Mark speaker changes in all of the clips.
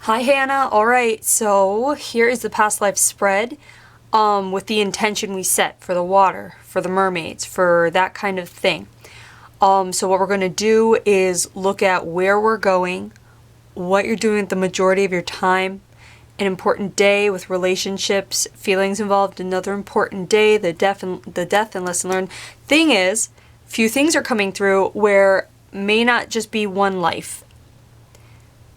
Speaker 1: Hi Hannah, alright, so here is the past life spread with the intention we set for the water, for the mermaids, for that kind of thing. So what we're going to do is look at where we're going, what you're doing at the majority of your time, an important day with relationships, feelings involved, another important day, the death and lesson learned. Thing is, few things are coming through where may not just be one life.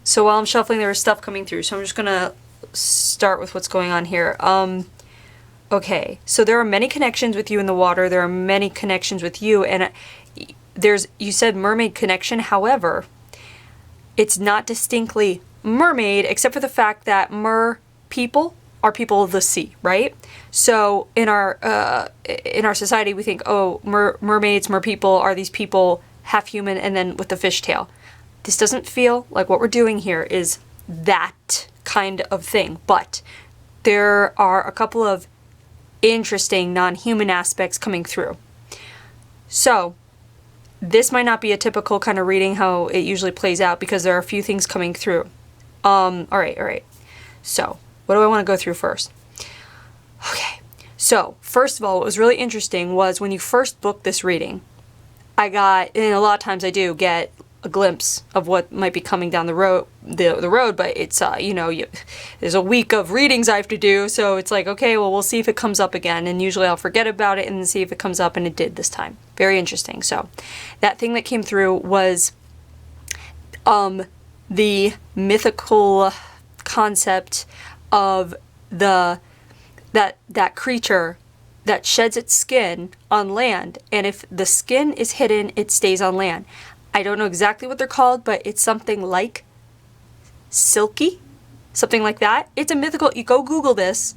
Speaker 1: So while I'm shuffling, there is stuff coming through. So I'm just gonna start with what's going on here. Okay, so there are many connections with you in the water. There are many connections with you, and you said mermaid connection. However, it's not distinctly mermaid, except for the fact that mer people are people of the sea, right? So in our society, we think, oh, mermaids, mer people are these people half human, and then with the fishtail. This doesn't feel like what we're doing here is that kind of thing, but there are a couple of interesting non-human aspects coming through. So this might not be a typical kind of reading how it usually plays out because there are a few things coming through. All right. So what do I want to go through first? Okay. So first of all, what was really interesting was when you first booked this reading, I got, and a lot of times I do get a glimpse of what might be coming down the road, but it's there's a week of readings I have to do, so it's like, okay, well, we'll see if it comes up again, and usually I'll forget about it and then see if it comes up, and it did this time. Very interesting. So that thing that came through was the mythical concept of that creature that sheds its skin on land, and if the skin is hidden, it stays on land. I don't know exactly what they're called, but it's something like silky, something like that. It's a mythical, you go Google this,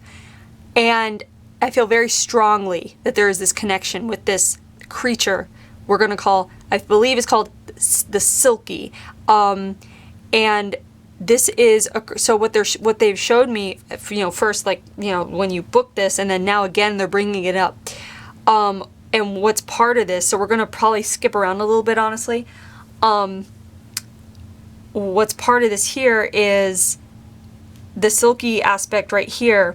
Speaker 1: and I feel very strongly that there is this connection with this creature we're going to call, I believe it's called the silky. And this is, so what they've showed me, first, when you book this, and then now again, they're bringing it up. And what's part of this, so we're going to probably skip around a little bit, honestly. What's part of this here is the silky aspect right here.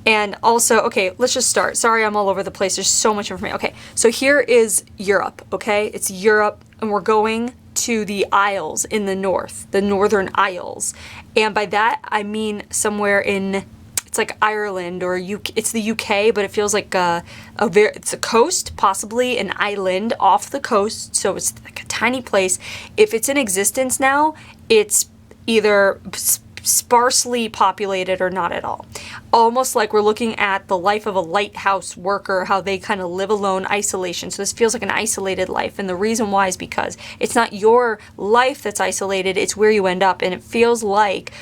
Speaker 1: And also, okay, let's just start. Sorry, I'm all over the place. There's so much information. Okay, so here is Europe, okay? It's Europe, and we're going to the Isles in the north, the Northern Isles. And by that, I mean somewhere in, it's like Ireland or it's the UK, but it feels like it's a coast, possibly an island off the coast. So it's like a tiny place. If it's in existence now, it's either sparsely populated or not at all. Almost like we're looking at the life of a lighthouse worker, how they kind of live alone, isolation. So this feels like an isolated life. And the reason why is because it's not your life that's isolated, it's where you end up. And it feels like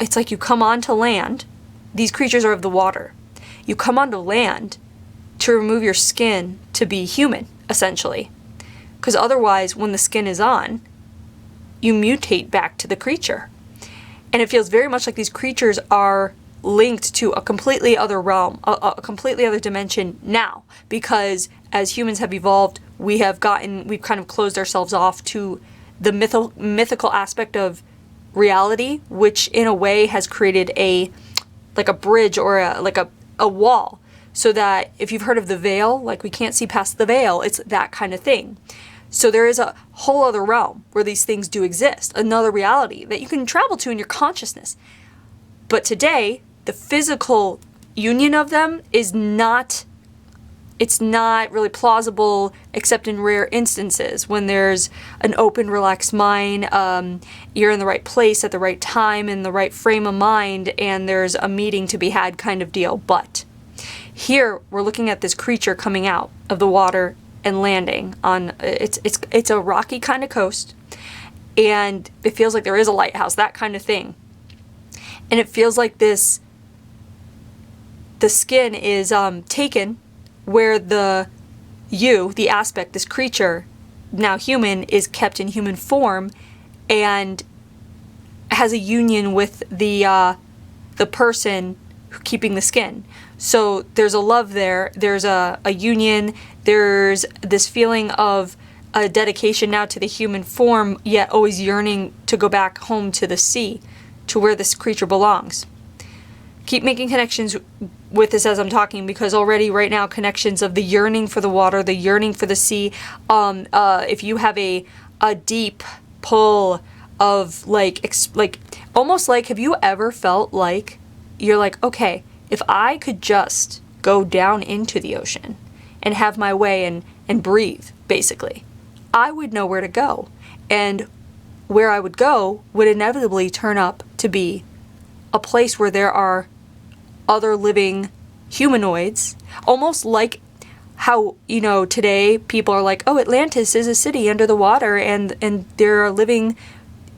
Speaker 1: it's like you come onto land. These creatures are of the water. You come onto land to remove your skin to be human, essentially. Because otherwise, when the skin is on, you mutate back to the creature. And it feels very much like these creatures are linked to a completely other realm, a completely other dimension now. Because as humans have evolved, we've kind of closed ourselves off to the mythical aspect of reality, which in a way has created a bridge or a wall, so that if you've heard of the veil, like we can't see past the veil, it's that kind of thing. So there is a whole other realm where these things do exist, another reality that you can travel to in your consciousness. But today, the physical union of them is not really plausible except in rare instances when there's an open, relaxed mind, you're in the right place at the right time, in the right frame of mind, and there's a meeting to be had kind of deal. But here we're looking at this creature coming out of the water and landing on, it's a rocky kind of coast, and it feels like there is a lighthouse, that kind of thing. And it feels like the skin is taken where the aspect, this creature, now human, is kept in human form and has a union with the person keeping the skin. So there's a love there, there's a union, there's this feeling of a dedication now to the human form, yet always yearning to go back home to the sea, to where this creature belongs. Keep making connections with this as I'm talking, because already right now connections of the yearning for the water, the yearning for the sea. If you have a deep pull of like almost like, have you ever felt like you're like, okay, if I could just go down into the ocean and have my way and breathe, basically, I would know where to go. And where I would go would inevitably turn up to be a place where there are other living humanoids, almost like how, you know, today people are like, oh, Atlantis is a city under the water, and there are living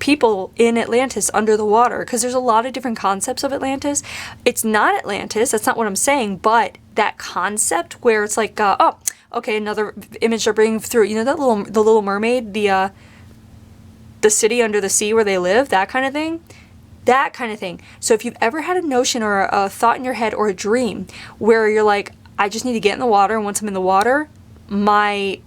Speaker 1: people in Atlantis under the water, because there's a lot of different concepts of Atlantis. It's not Atlantis, that's not what I'm saying, but that concept where it's like, oh, okay, another image they're bringing through, you know, the Little Mermaid, the city under the sea where they live, that kind of thing. That kind of thing. So if you've ever had a notion or a thought in your head or a dream where you're like, I just need to get in the water, and once I'm in the water, my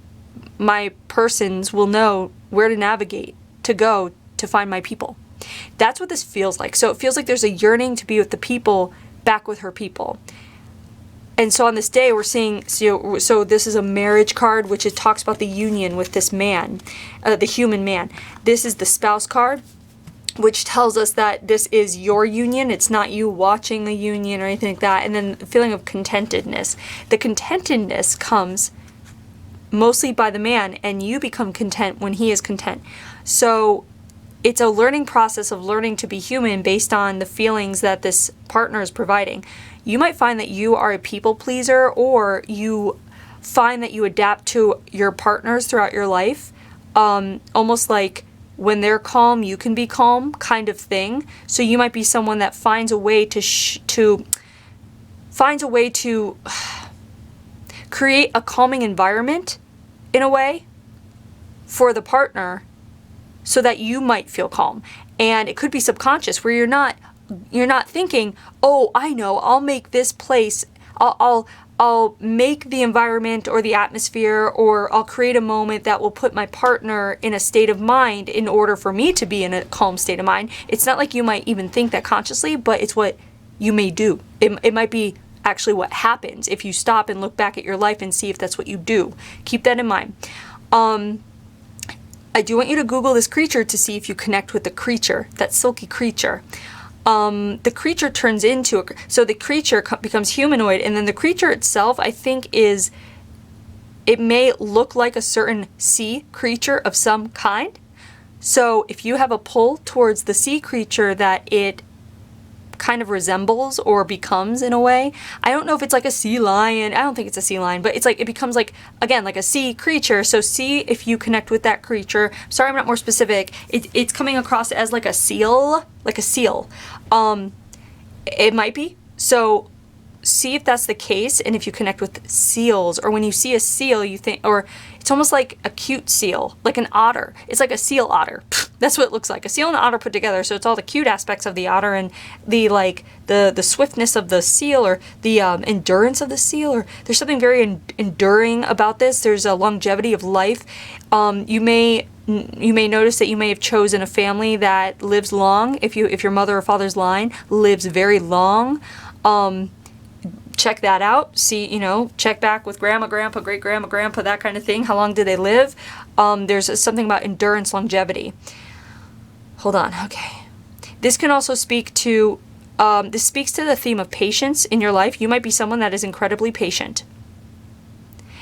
Speaker 1: persons will know where to navigate, to go, to find my people. That's what this feels like. So it feels like there's a yearning to be with the people, back with her people. And so on this day, we're seeing, so this is a marriage card, which it talks about the union with this man, the human man. This is the spouse card, which tells us that this is your union. It's not you watching a union or anything like that. And then the feeling of contentedness. The contentedness comes mostly by the man, and you become content when he is content. So it's a learning process of learning to be human based on the feelings that this partner is providing. You might find that you are a people pleaser, or you find that you adapt to your partners throughout your life, almost like when they're calm, you can be calm, kind of thing. So you might be someone that finds a way to create a calming environment, in a way, for the partner, so that you might feel calm. And it could be subconscious, where you're not thinking, oh, I know, I'll make this place, I'll make the environment or the atmosphere, or I'll create a moment that will put my partner in a state of mind in order for me to be in a calm state of mind. It's not like you might even think that consciously, but it's what you may do. It might be actually what happens if you stop and look back at your life and see if that's what you do. Keep that in mind. I do want you to Google this creature to see if you connect with the creature, that silky creature. The creature turns into so the creature becomes humanoid, and then the creature itself, I think, it may look like a certain sea creature of some kind. So if you have a pull towards the sea creature that it kind of resembles or becomes, in a way, I don't know if it's like a sea lion. I don't think it's a sea lion, but it's like, it becomes like, again, like a sea creature. So see if you connect with that creature. Sorry, I'm not more specific. It's coming across as like a seal, it might be. So see if that's the case, and if you connect with seals, or when you see a seal, you think, or it's almost like a cute seal, like an otter. It's like a seal otter. That's what it looks like. A seal and an otter put together. So it's all the cute aspects of the otter, and the swiftness of the seal, or the endurance of the seal, or there's something very enduring about this. There's a longevity of life. You may notice that you may have chosen a family that lives long. If your mother or father's line lives very long, check that out. See, check back with grandma, grandpa, great grandma, grandpa, that kind of thing. How long did they live? There's something about endurance, longevity. Hold on. Okay. This can also speak to, this speaks to the theme of patience in your life. You might be someone that is incredibly patient.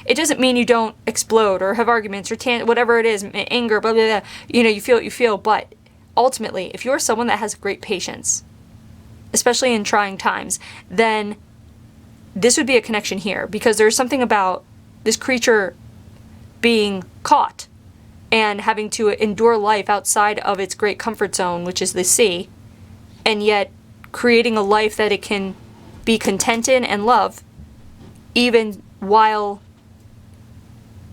Speaker 1: It doesn't mean you don't explode or have arguments or whatever it is, anger, blah, blah, blah. You feel what you feel, but ultimately, if you're someone that has great patience, especially in trying times, then this would be a connection here, because there's something about this creature being caught and having to endure life outside of its great comfort zone, which is the sea, and yet creating a life that it can be content in and love, even while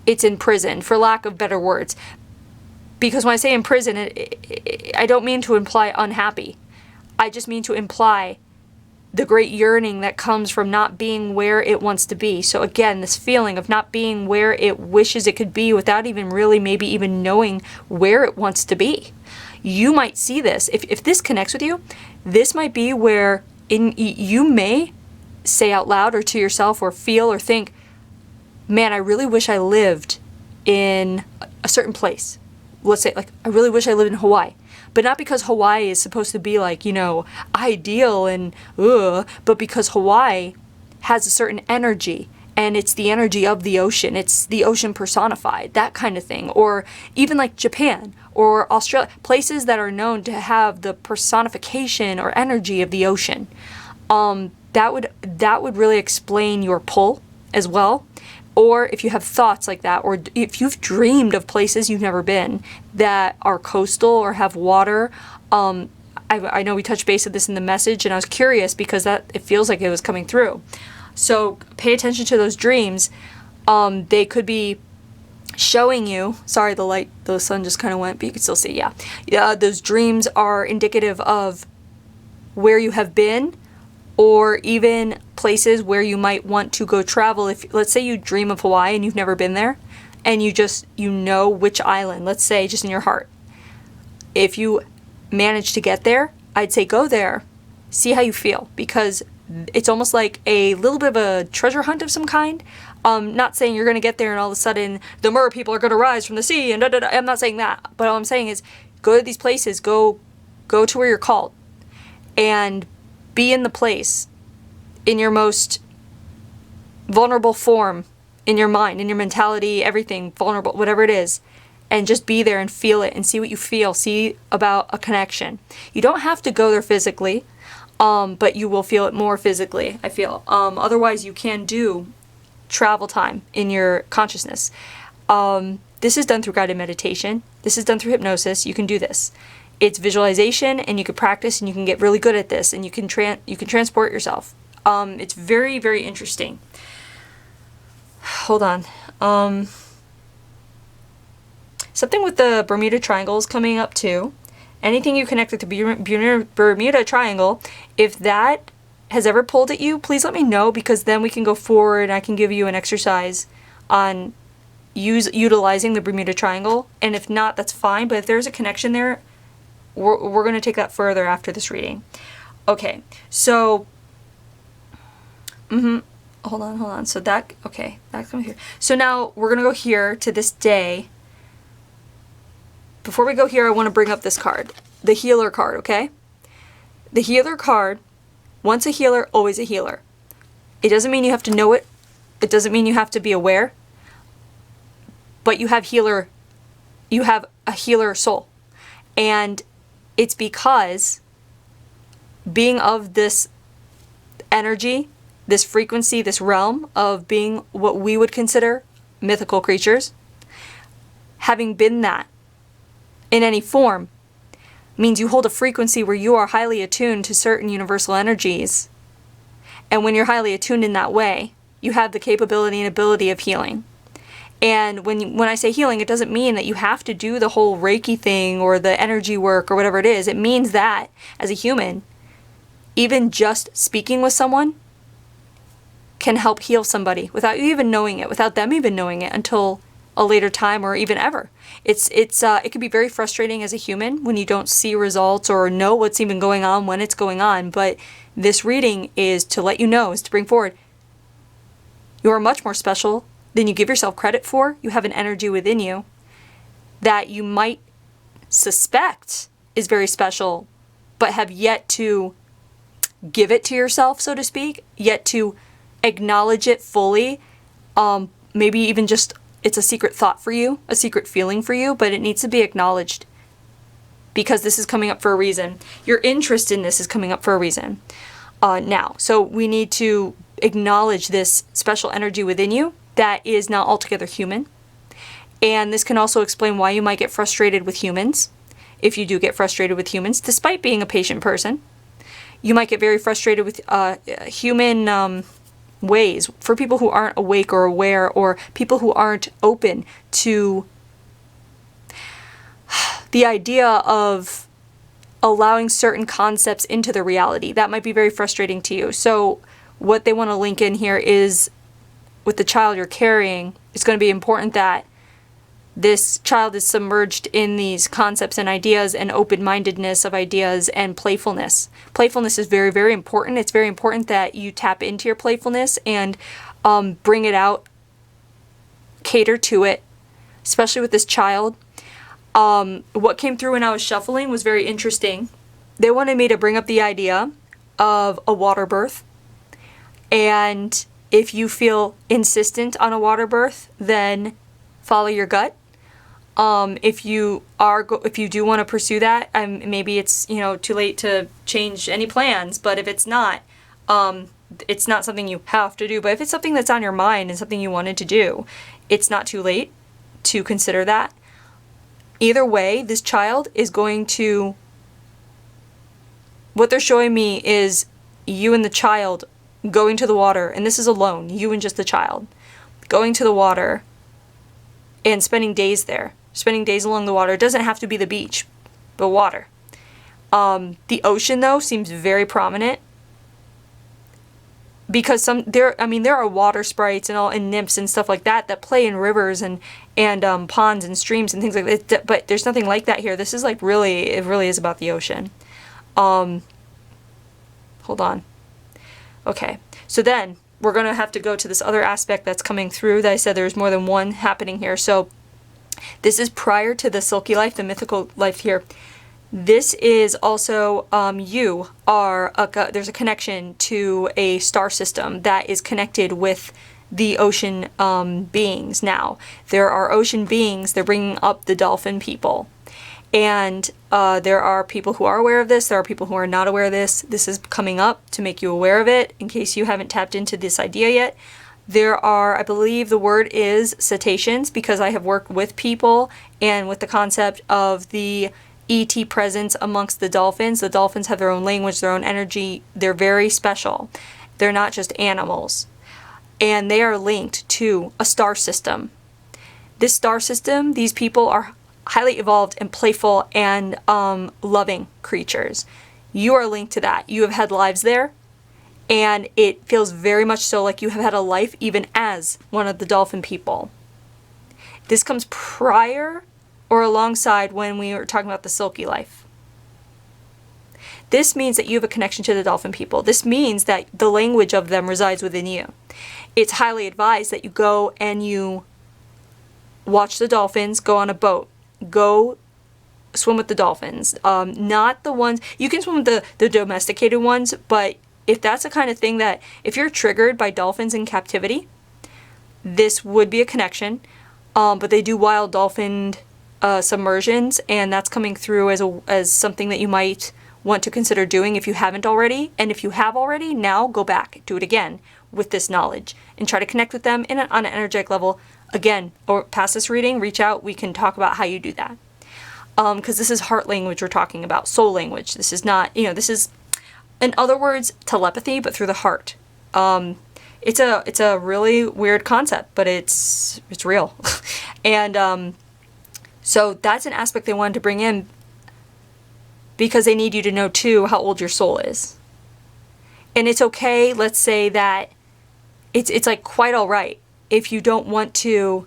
Speaker 1: it's in prison, for lack of better words. Because when I say in prison, I don't mean to imply unhappy. I just mean to imply the great yearning that comes from not being where it wants to be. So again, this feeling of not being where it wishes it could be without even really maybe even knowing where it wants to be. You might see this. If this connects with you, this might be where you may say out loud or to yourself or feel or think, man, I really wish I lived in a certain place. Let's say, like, I really wish I lived in Hawaii. But not because Hawaii is supposed to be like, ideal and but because Hawaii has a certain energy, and it's the energy of the ocean. It's the ocean personified, that kind of thing. Or even like Japan or Australia, places that are known to have the personification or energy of the ocean. That would really explain your pull as well. Or if you have thoughts like that, or if you've dreamed of places you've never been that are coastal or have water. I know we touched base of this in the message, and I was curious because it feels like it was coming through. So pay attention to those dreams. They could be showing you, sorry, the sun just kind of went, but you can still see, yeah. Those dreams are indicative of where you have been, or even places where you might want to go travel. If, let's say you dream of Hawaii and you've never been there, and you know which island, let's say just in your heart. If you manage to get there, I'd say go there, see how you feel, because it's almost like a little bit of a treasure hunt of some kind. Not saying you're going to get there and all of a sudden the mer people are going to rise from the sea and da-da-da. I'm not saying that, but all I'm saying is go to these places, go to where you're called, and be in the place in your most vulnerable form, in your mind, in your mentality, everything, vulnerable, whatever it is, and just be there and feel it and see what you feel, see about a connection. You don't have to go there physically, but you will feel it more physically, I feel. Otherwise, you can do travel time in your consciousness. This is done through guided meditation. This is done through hypnosis. You can do this. It's visualization, and you can practice, and you can get really good at this, and you can transport yourself. It's very, very interesting. Hold on. Something with the Bermuda Triangle is coming up too. Anything you connect with the Bermuda Triangle, if that has ever pulled at you, please let me know, because then we can go forward and I can give you an exercise on utilizing the Bermuda Triangle. And if not, that's fine. But if there's a connection there, we're going to take that further after this reading. Okay, so hold on. So that's coming here. So now we're going to go here to this day. Before we go here, I want to bring up this card, the healer card, okay? The healer card, once a healer, always a healer. It doesn't mean you have to know it. It doesn't mean you have to be aware. But you have a healer soul. And it's because being of this energy, this frequency, this realm of being what we would consider mythical creatures, having been that in any form means you hold a frequency where you are highly attuned to certain universal energies. And when you're highly attuned in that way, you have the capability and ability of healing. And when I say healing, it doesn't mean that you have to do the whole Reiki thing or the energy work or whatever it is. It means that as a human, even just speaking with someone can help heal somebody without you even knowing it, without them even knowing it until a later time or even ever. It can be very frustrating as a human when you don't see results or know what's even going on when it's going on. But this reading is to let you know, is to bring forward, you are much more special than you give yourself credit for. You have an energy within you that you might suspect is very special, but have yet to give it to yourself, so to speak, yet to acknowledge it fully. Maybe even just it's a secret thought for you, a secret feeling for you, but it needs to be acknowledged because this is coming up for a reason. Your interest in this is coming up for a reason now. So we need to acknowledge this special energy within you that is not altogether human. And this can also explain why you might get frustrated with humans. If you do get frustrated with humans, despite being a patient person, you might get very frustrated with human ways. For people who aren't awake or aware, or people who aren't open to the idea of allowing certain concepts into the reality. That might be very frustrating to you. So what they want to link in here is with the child you're carrying, it's going to be important that this child is submerged in these concepts and ideas and open-mindedness of ideas and playfulness. Playfulness is very, very important. It's very important that you tap into your playfulness and bring it out, cater to it, especially with this child. What came through when I was shuffling was very interesting. They wanted me to bring up the idea of a water birth. And if you feel insistent on a water birth, then follow your gut. If you do want to pursue that, maybe it's, too late to change any plans. But if it's not something you have to do. But if it's something that's on your mind and something you wanted to do, it's not too late to consider that. Either way, this child is going to, what they're showing me is you and the child going to the water, and this is alone, you and just the child, going to the water and spending days there, spending days along the water. It doesn't have to be the beach, but water. The ocean, though, seems very prominent because there are water sprites and nymphs and stuff like that play in rivers and ponds and streams and things like that. But there's nothing like that here. This is it really is about the ocean. Hold on. Okay, so then we're going to have to go to this other aspect that's coming through that I said there's more than one happening here. So this is prior to the silky life, the mythical life here. This is also, there's a connection to a star system that is connected with the ocean beings now. There are ocean beings, they're bringing up the dolphin people. And there are people who are aware of this, there are people who are not aware of this. This is coming up to make you aware of it, in case you haven't tapped into this idea yet. There are, I believe the word is cetaceans, because I have worked with people and with the concept of the ET presence amongst the dolphins. The dolphins have their own language, their own energy. They're very special. They're not just animals. And they are linked to a star system. This star system, these people are highly evolved and playful and loving creatures. You are linked to that. You have had lives there, and it feels very much so like you have had a life even as one of the dolphin people. This comes prior or alongside when we were talking about the silky life. This means that you have a connection to the dolphin people. This means that the language of them resides within you. It's highly advised that you go and you watch the dolphins, go on a boat, go swim with the dolphins. Not the ones, you can swim with the domesticated ones, but if that's the kind of thing that, if you're triggered by dolphins in captivity, this would be a connection. But they do wild dolphin submersions, and that's coming through as something that you might want to consider doing if you haven't already. And if you have already, now go back, do it again with this knowledge and try to connect with them on an energetic level again, or past this reading, reach out. We can talk about how you do that. Because this is heart language we're talking about, soul language. This is not, this is, in other words, telepathy, but through the heart. It's a really weird concept, but it's real. And so that's an aspect they wanted to bring in because they need you to know too how old your soul is. And it's okay, let's say that it's like quite all right if you don't want to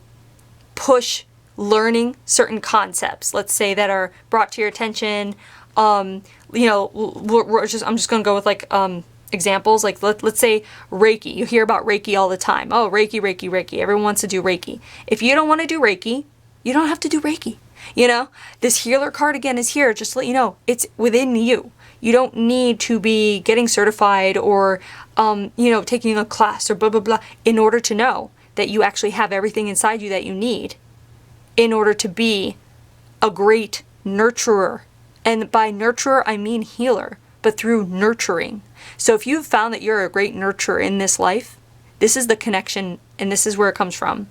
Speaker 1: push learning certain concepts, let's say, that are brought to your attention. I'm just going to go with examples. Like let's say Reiki. You hear about Reiki all the time. Oh, Reiki, Reiki, Reiki. Everyone wants to do Reiki. If you don't want to do Reiki, you don't have to do Reiki. This healer card again is here just to let you know it's within you. You don't need to be getting certified or, taking a class or blah, blah, blah in order to know that you actually have everything inside you that you need in order to be a great nurturer. And by nurturer, I mean healer, but through nurturing. So if you've found that you're a great nurturer in this life, this is the connection, and this is where it comes from.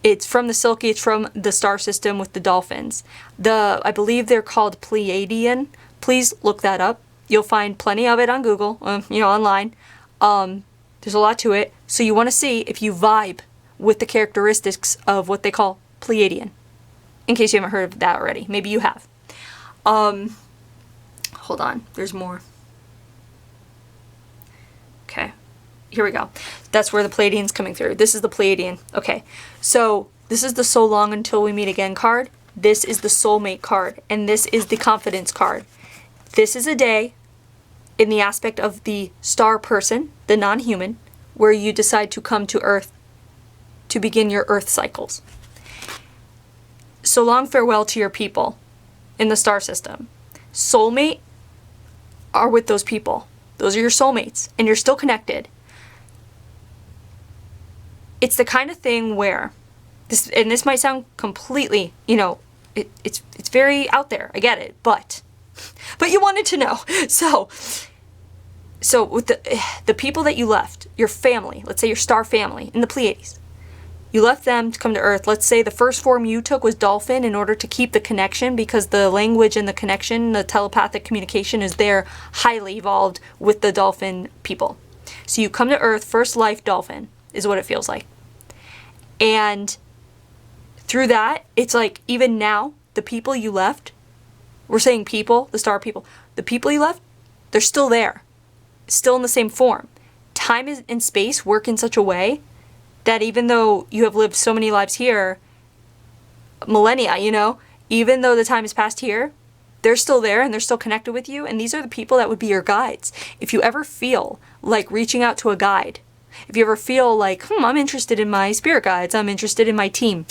Speaker 1: It's from the Silky, it's from the star system with the dolphins. I believe they're called Pleiadian. Please look that up. You'll find plenty of it on Google, online. There's a lot to it. So you want to see if you vibe with the characteristics of what they call Pleiadian. In case you haven't heard of that already. Maybe you have. Hold Hold on, there's more. Okay, here we go. That's where the Pleiadian's coming through. This is the Pleiadian. Okay, so this is the so long until we meet again card. This is the soulmate card, and this is the confidence card. This is a day in the aspect of the star person, the non-human, where you decide to come to Earth to begin your Earth cycles. So long farewell to your people in the star system. Soulmate are with those people. Those are your soulmates, and you're still connected. It's the kind of thing where this might sound completely, it's very out there. I get it, but you wanted to know. So with the people that you left, your family, let's say your star family in the Pleiades, you left them to come to Earth. Let's say the first form you took was dolphin in order to keep the connection, because the language and the connection, the telepathic communication is there, highly evolved with the dolphin people. So you come to Earth, first life dolphin is what it feels like. And through that, it's like even now, the people you left, we're saying people, the star people, the people you left, they're still there, still in the same form. Time and space work in such a way that even though you have lived so many lives here, millennia, even though the time has passed here, they're still there and they're still connected with you. And these are the people that would be your guides. If you ever feel like reaching out to a guide, if you ever feel like, I'm interested in my spirit guides, I'm interested in my team,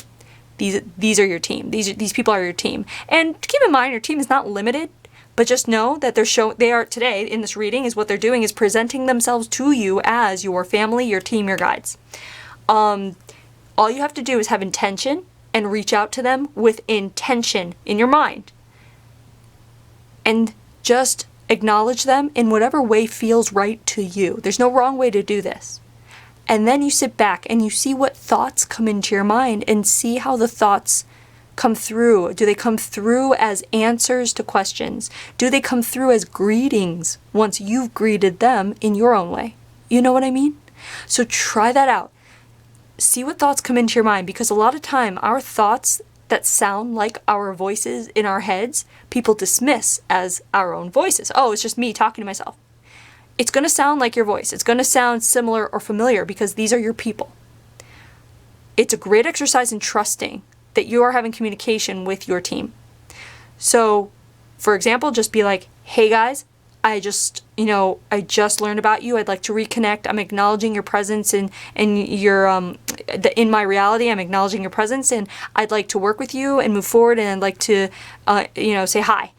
Speaker 1: these are your team. These people are your team. And keep in mind, your team is not limited, but just know that they are today in this reading is what they're doing is presenting themselves to you as your family, your team, your guides. All you have to do is have intention and reach out to them with intention in your mind. And just acknowledge them in whatever way feels right to you. There's no wrong way to do this. And then you sit back and you see what thoughts come into your mind and see how the thoughts come through. Do they come through as answers to questions? Do they come through as greetings once you've greeted them in your own way? You know what I mean? So try that out. See what thoughts come into your mind, because a lot of time our thoughts that sound like our voices in our heads, people dismiss as our own voices. Oh, it's just me talking to myself. It's going to sound like your voice. It's going to sound similar or familiar because these are your people. It's a great exercise in trusting that you are having communication with your team. So, for example, just be like, hey guys, I just learned about you. I'd like to reconnect. I'm acknowledging your presence and your in my reality. I'm acknowledging your presence, and I'd like to work with you and move forward. And I'd like to, say hi,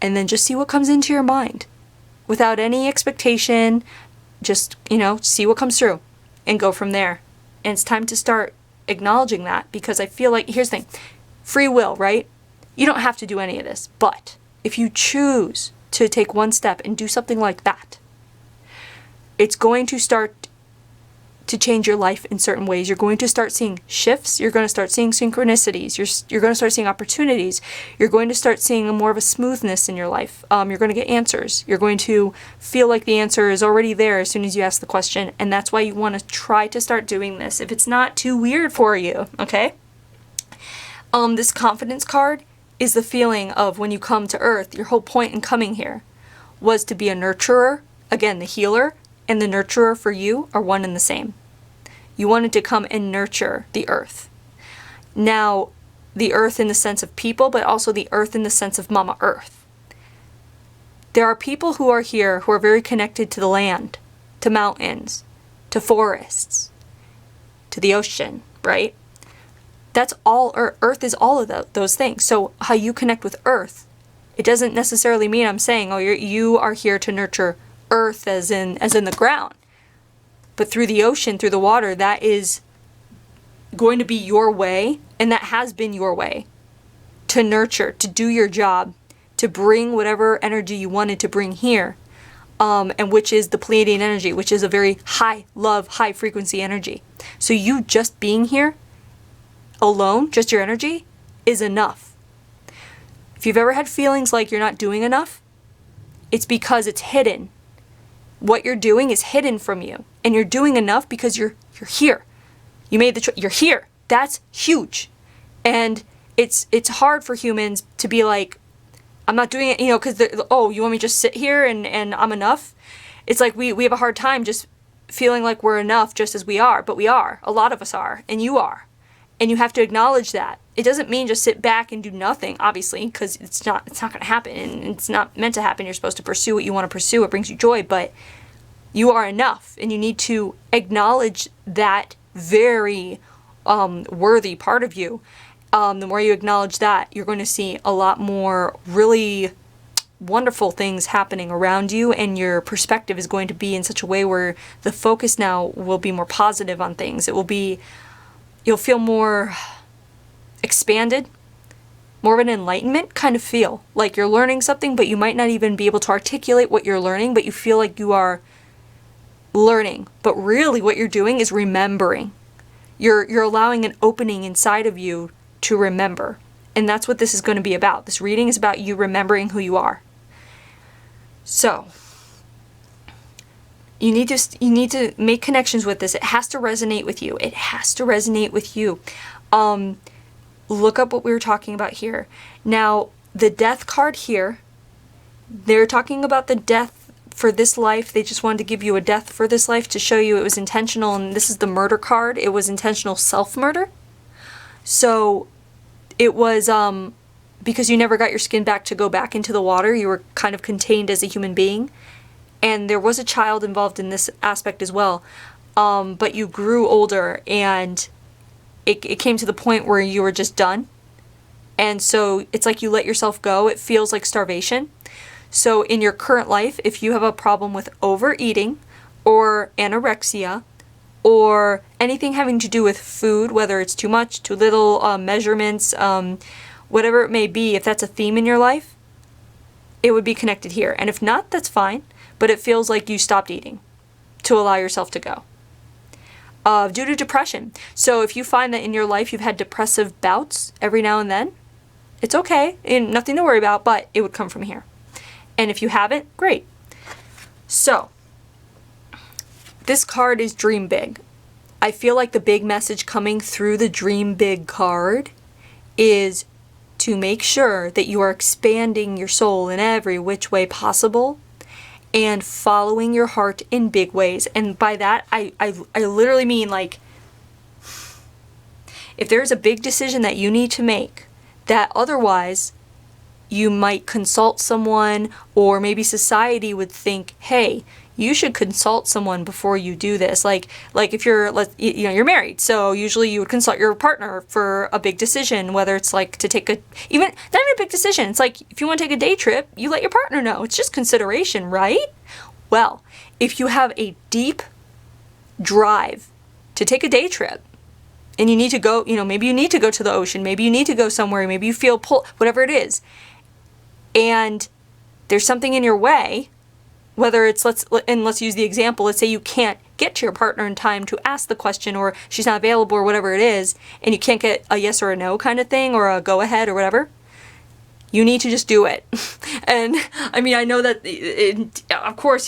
Speaker 1: and then just see what comes into your mind, without any expectation. Just see what comes through, and go from there. And it's time to start acknowledging that, because I feel like here's the thing: free will, right? You don't have to do any of this, but if you choose to take one step and do something like that, it's going to start to change your life in certain ways. You're going to start seeing shifts. You're going to start seeing synchronicities. You're going to start seeing opportunities. You're going to start seeing more of a smoothness in your life. You're going to get answers. You're going to feel like the answer is already there as soon as you ask the question. And that's why you want to try to start doing this if it's not too weird for you, okay? This confidence card is the feeling of when you come to Earth, your whole point in coming here was to be a nurturer. Again, the healer and the nurturer for you are one and the same. You wanted to come and nurture the Earth. Now, the Earth in the sense of people, but also the Earth in the sense of Mama Earth. There are people who are here who are very connected to the land, to mountains, to forests, to the ocean, right? That's all Earth is, all of those things. So how you connect with Earth, it doesn't necessarily mean I'm saying, oh, you are here to nurture Earth as in the ground. But through the ocean, through the water, that is going to be your way, and that has been your way to nurture, to do your job, to bring whatever energy you wanted to bring here, and which is the Pleiadian energy, which is a very high love, high frequency energy. So you just being here alone, just your energy, is enough. If you've ever had feelings like you're not doing enough, it's because it's hidden. What you're doing is hidden from you, and you're doing enough because you're here. You made the choice. You're here. That's huge. And it's hard for humans to be like, I'm not doing it, you know, because, oh, you want me to just sit here and I'm enough? It's like we have a hard time just feeling like we're enough just as we are, but we are. A lot of us are, and you are. And you have to acknowledge that. It doesn't mean just sit back and do nothing, obviously, because it's not going to happen, and it's not meant to happen. You're supposed to pursue what you want to pursue. It brings you joy, but you are enough, and you need to acknowledge that very worthy part of you. The more you acknowledge that, you're going to see a lot more really wonderful things happening around you, and your perspective is going to be in such a way where the focus now will be more positive on things. It will be, you'll feel more expanded, more of an enlightenment kind of feel. Like you're learning something, but you might not even be able to articulate what you're learning, but you feel like you are learning. But really what you're doing is remembering. You're allowing an opening inside of you to remember. And that's what this is going to be about. This reading is about you remembering who you are. So, you need to make connections with this. It has to resonate with you. It has to resonate with you. Look up what we were talking about here. Now, the death card here, they're talking about the death for this life. They just wanted to give you a death for this life to show you it was intentional. And this is the murder card. It was intentional self-murder. So it was because you never got your skin back to go back into the water. You were kind of contained as a human being. And there was a child involved in this aspect as well. But you grew older, and it came to the point where you were just done. And so it's like you let yourself go. It feels like starvation. So in your current life, if you have a problem with overeating or anorexia or anything having to do with food, whether it's too much, too little, measurements, whatever it may be, if that's a theme in your life, it would be connected here. And if not, that's fine. But it feels like you stopped eating to allow yourself to go. Due to depression. So if you find that in your life you've had depressive bouts every now and then, it's okay. And nothing to worry about, but it would come from here. And if you haven't, great. So, this card is Dream Big. I feel like the big message coming through the Dream Big card is to make sure that you are expanding your soul in every which way possible and following your heart in big ways. And by that, I literally mean, like, if there's a big decision that you need to make that otherwise you might consult someone, or maybe society would think, hey, you should consult someone before you do this. Like if you're, you're married, so usually you would consult your partner for a big decision, whether it's like to take not even a big decision. It's like if you want to take a day trip, you let your partner know. It's just consideration, right? Well, if you have a deep drive to take a day trip, and you need to go, maybe you need to go to the ocean, maybe you need to go somewhere, maybe you feel pull, whatever it is, and there's something in your way, whether it's, let's use the example, let's say you can't get to your partner in time to ask the question, or she's not available, or whatever it is, and you can't get a yes or a no kind of thing, or a go ahead or whatever, you need to just do it. And I mean, I know that, of course,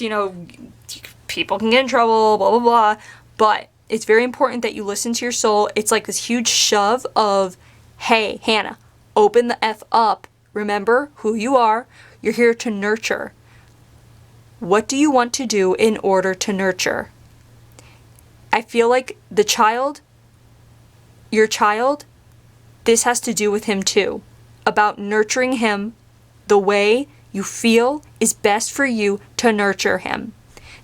Speaker 1: people can get in trouble, blah, blah, blah, but it's very important that you listen to your soul. It's like this huge shove of, hey, Hannah, open the F up. Remember who you are. You're here to nurture. What do you want to do in order to nurture? I feel like your child, this has to do with him too. About nurturing him the way you feel is best for you to nurture him.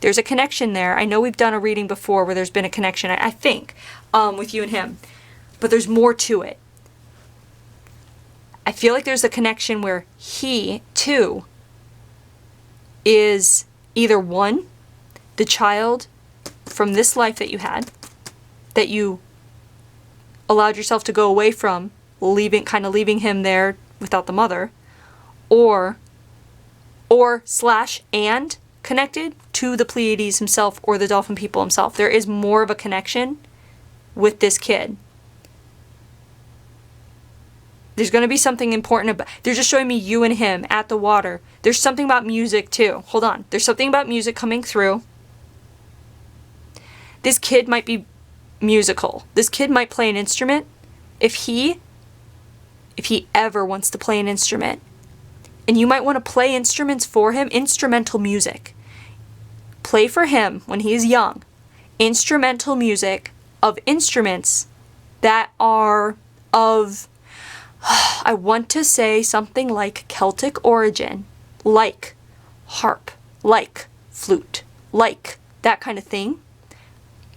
Speaker 1: There's a connection there. I know we've done a reading before where there's been a connection, I think, with you and him. But there's more to it. I feel like there's a connection where he, too, is either one, the child from this life that you had, that you allowed yourself to go away from, leaving him there without the mother, or and connected to the Pleiades himself or the dolphin people himself. There is more of a connection with this kid. There's going to be something important about... They're just showing me you and him at the water. There's something about music, too. Hold on. There's something about music coming through. This kid might be musical. This kid might play an instrument. If he ever wants to play an instrument, and you might want to play instruments for him, instrumental music. Play for him when he's young, instrumental music of instruments that are of, I want to say something like Celtic origin, like harp, like flute, like that kind of thing.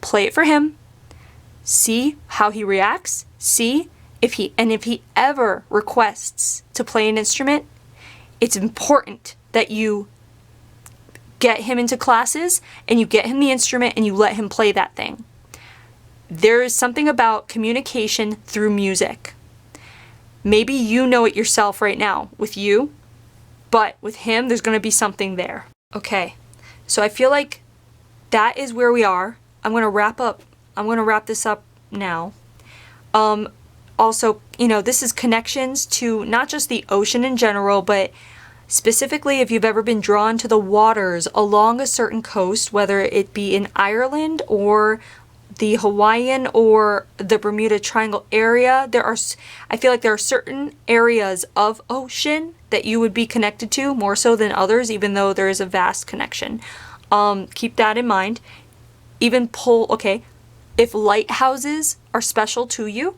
Speaker 1: Play it for him. See how he reacts. See if he ever requests to play an instrument, it's important that you get him into classes and you get him the instrument and you let him play that thing. There is something about communication through music. Maybe you know it yourself right now with you, but with him, there's going to be something there. Okay, so I feel like that is where we are. I'm going to wrap this up now. Also, this is connections to not just the ocean in general, but specifically if you've ever been drawn to the waters along a certain coast, whether it be in Ireland or the Hawaiian or the Bermuda Triangle area, I feel like there are certain areas of ocean that you would be connected to more so than others, even though there is a vast connection. Keep that in mind. If lighthouses are special to you,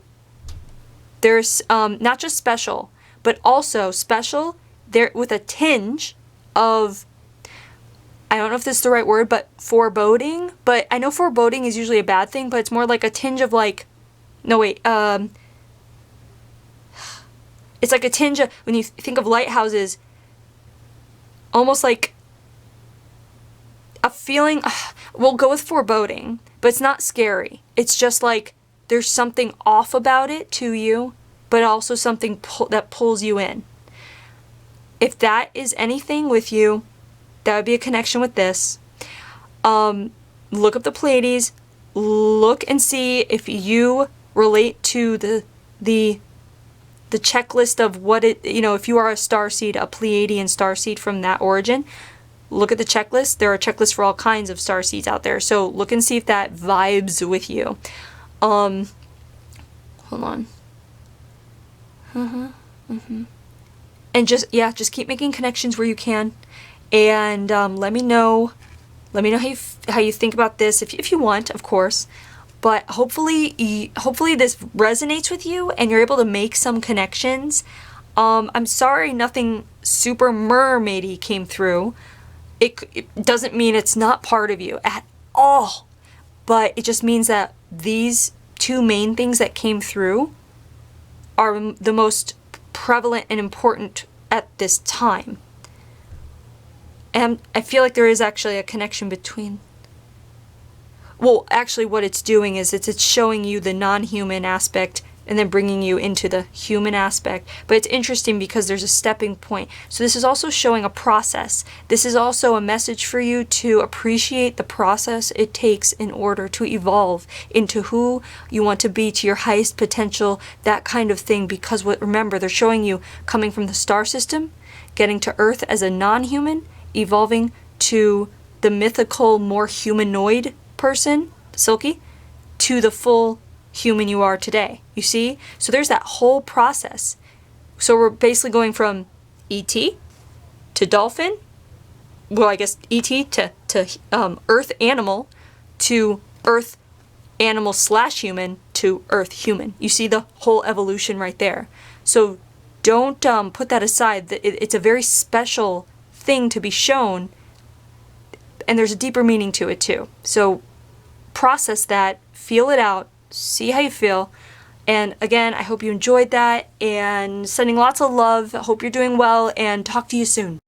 Speaker 1: there's not just special, but also special there with a tinge of, I don't know if this is the right word, but foreboding. But I know foreboding is usually a bad thing, but it's more like a tinge of it's like a tinge of, when you think of lighthouses, almost like a feeling, we'll go with foreboding, but it's not scary. It's just like there's something off about it to you, but also something that pulls you in. If that is anything with you, that would be a connection with this. Look up the Pleiades. Look and see if you relate to the checklist of what it, if you are a starseed, a Pleiadian starseed from that origin. Look at the checklist. There are checklists for all kinds of starseeds out there. So look and see if that vibes with you. Hold on. And just keep making connections where you can, and let me know how you think about this if you want, of course. But hopefully this resonates with you and you're able to make some connections. I'm sorry nothing super mermaidy came through. It doesn't mean it's not part of you at all, but it just means that these two main things that came through are the most prevalent and important at this time. And I feel like there is actually a connection between, well, actually what it's doing is it's showing you the non-human aspect and then bringing you into the human aspect. But it's interesting because there's a stepping point. So this is also showing a process. This is also a message for you to appreciate the process it takes in order to evolve into who you want to be, to your highest potential, that kind of thing. Because remember, they're showing you coming from the star system, getting to Earth as a non-human, evolving to the mythical, more humanoid person, Silky, to the full human you are today. You see? So there's that whole process. So we're basically going from ET to dolphin, well, I guess ET to Earth animal, to Earth animal / human, to Earth human. You see the whole evolution right there. So don't put that aside. It's a very special thing to be shown, and there's a deeper meaning to it too. So process that, feel it out, see how you feel. And again, I hope you enjoyed that, and sending lots of love. I hope you're doing well, and talk to you soon.